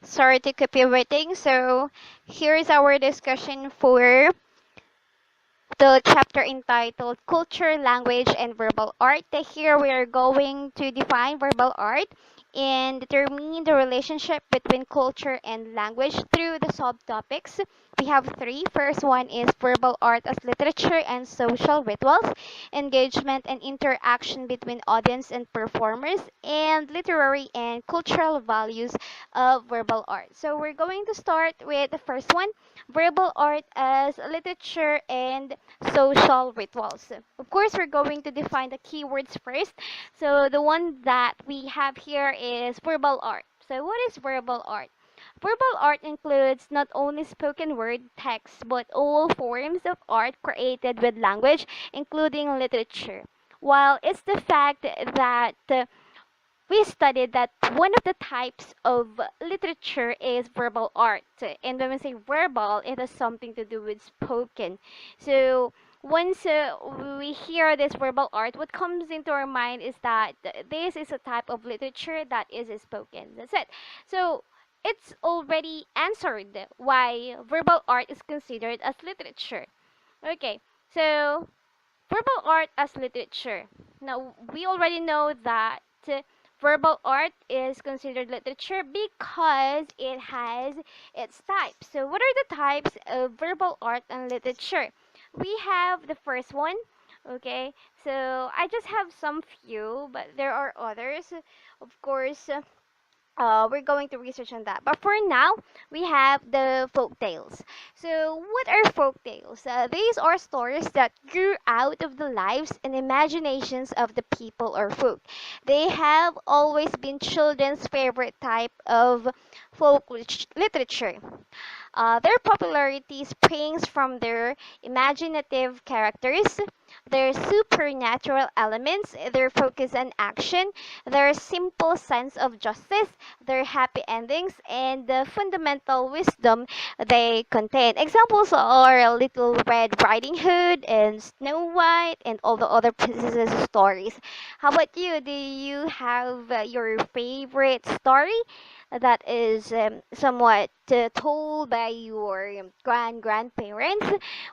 Sorry to keep you waiting. So here's our discussion for the chapter entitled Culture, Language, and Verbal Art. Here we are going to define verbal art and determine the relationship between culture and language through the subtopics. We have three. First one is verbal art as literature and social rituals, engagement and interaction between audience and performers, and literary and cultural values of verbal art. So we're going to start with the first one, verbal art as literature and social rituals. Of course, we're going to define the keywords first. So the one that we have here is verbal art. So what is verbal art? Verbal art includes not only spoken word text but all forms of art created with language, including literature. While it's the fact that we studied that one of the types of literature is verbal art. And when we say verbal, it has something to do with spoken. So once we hear this verbal art, what comes into our mind is that this is a type of literature that is spoken. That's it. So it's already answered why verbal art is considered as literature. Okay, so verbal art as literature. Now, we already know that verbal art is considered literature because it has its types. So, what are the types of verbal art and literature? We have the first one. Okay, so I just have some few, but there are others. Of course, we're going to research on that. But for now, we have the folk tales. So, what are folk tales? These are stories that grew out of the lives and imaginations of the people or folk. They have always been children's favorite type of literature. Their popularity springs from their imaginative characters, their supernatural elements, their focus on action, their simple sense of justice, their happy endings, and the fundamental wisdom they contain. Examples are Little Red Riding Hood and Snow White and all the other princesses stories. How about you? Do you have your favorite story that is somewhat told by your grandparents?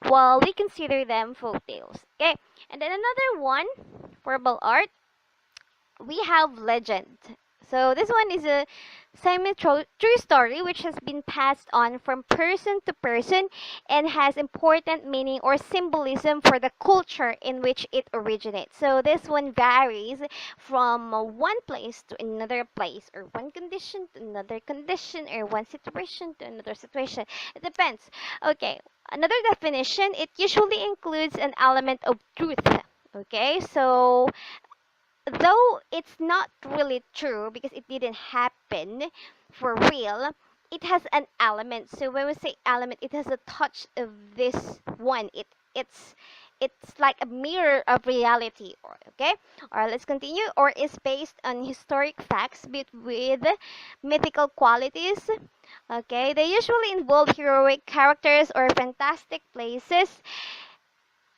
Well, we consider them folk tales. Okay, and then another one, verbal art, we have legend. So this one is a semi-true story which has been passed on from person to person and has important meaning or symbolism for the culture in which it originates. So this one varies from one place to another place, or one condition to another condition, or one situation to another situation. It depends. Okay, another definition, it usually includes an element of truth. Okay, so though it's not really true because it didn't happen for real, it has an element. So when we say element, it has a touch of this one. It's like a mirror of reality. Or okay, or let's continue. Or is based on historic facts but with mythical qualities. Okay, they usually involve heroic characters or fantastic places,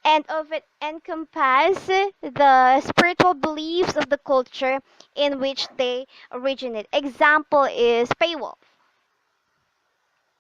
and of it encompass the spiritual beliefs of the culture in which they originate. Example is Paywall.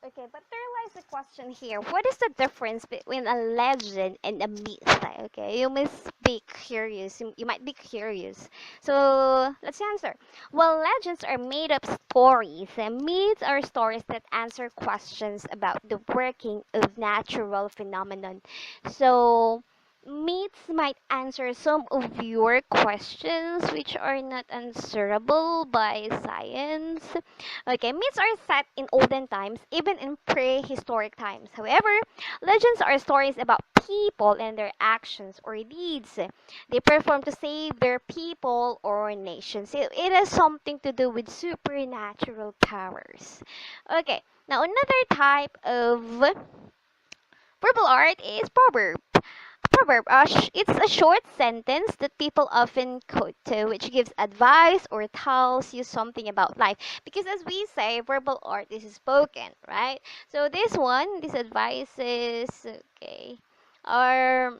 Okay, but there lies a question here. What is the difference between a legend and a myth? Okay, you must be curious. You might be curious. So let's answer. Well, legends are made up stories, and myths are stories that answer questions about the working of natural phenomenon. So myths might answer some of your questions which are not answerable by science. Okay, myths are set in olden times, even in prehistoric times. However, legends are stories about people and their actions or deeds they perform to save their people or nations. It has something to do with supernatural powers. Okay, now another type of verbal art is proverb. Proverb, it's a short sentence that people often quote, which gives advice or tells you something about life. Because as we say, verbal art is spoken, right? So this advice is, okay, are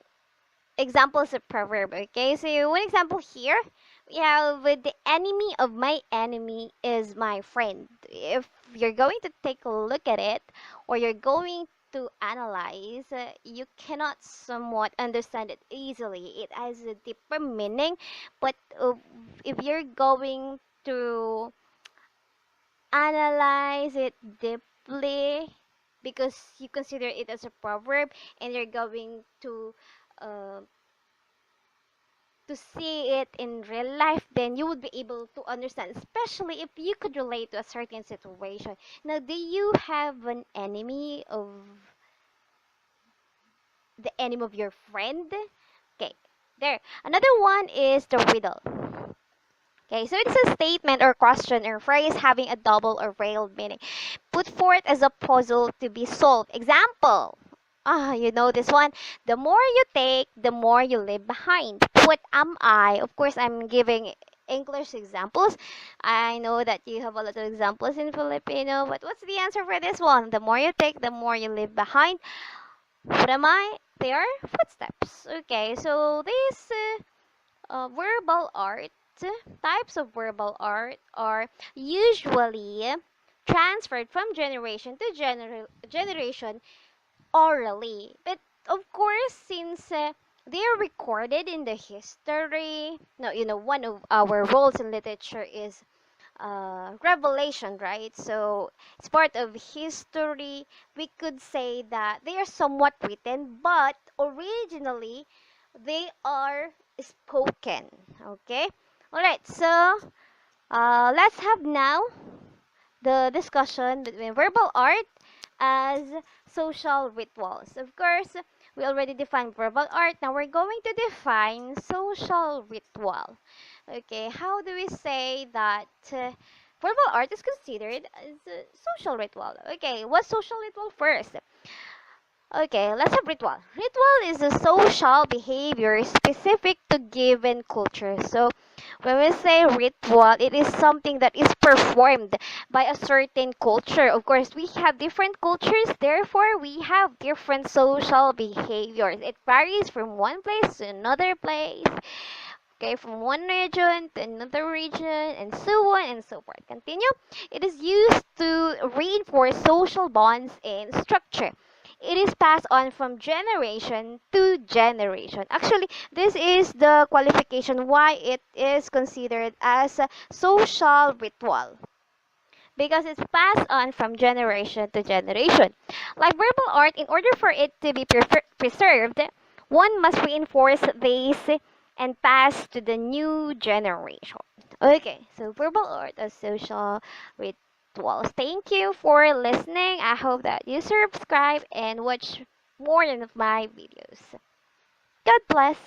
examples of proverb, okay? So one example here, Yeah, but the enemy of my enemy is my friend. If you're going to take a look at it, or you're going to analyze, you cannot somewhat understand it easily. It has a deeper meaning, but if you're going to analyze it deeply, because you consider it as a proverb, and you're going uh, to see it in real life, then you would be able to understand, especially if you could relate to a certain situation. Now, do you have an enemy of the enemy of your friend? Okay, there. Another one is the riddle. Okay, so it's a statement or question or phrase having a double or veiled meaning, put forth as a puzzle to be solved. Example. You know this one. The more you take, the more you leave behind. What am I? Of course, I'm giving English examples. I know that you have a lot of examples in Filipino, but what's the answer for this one? The more you take, the more you leave behind. What am I? They are footsteps. Okay, so this verbal art, types of verbal art are usually transferred from generation to generation orally. But of course, since they are recorded in the history, no, one of our roles in literature is revelation, right? So it's part of history. We could say that they are somewhat written, but originally they are spoken. Okay. All right. So let's have now the discussion between verbal art as social rituals. Of course, we already defined verbal art. Now we're going to define social ritual. Okay, how do we say that verbal art is considered as a social ritual? Okay, what's social ritual first? Okay, let's have ritual. Ritual is a social behavior specific to given culture. So, when we say ritual, it is something that is performed by a certain culture. Of course, we have different cultures, therefore, we have different social behaviors. It varies from one place to another place. Okay, from one region to another region, and so on and so forth. Continue. It is used to reinforce social bonds and structure. It is passed on from generation to generation. Actually, this is the qualification why it is considered as a social ritual, because it's passed on from generation to generation. Like verbal art, in order for it to be preserved, one must reinforce this and pass to the new generation. Okay, so verbal art as social rituals. Thank you for listening. I hope that you subscribe and watch more of my videos. God bless.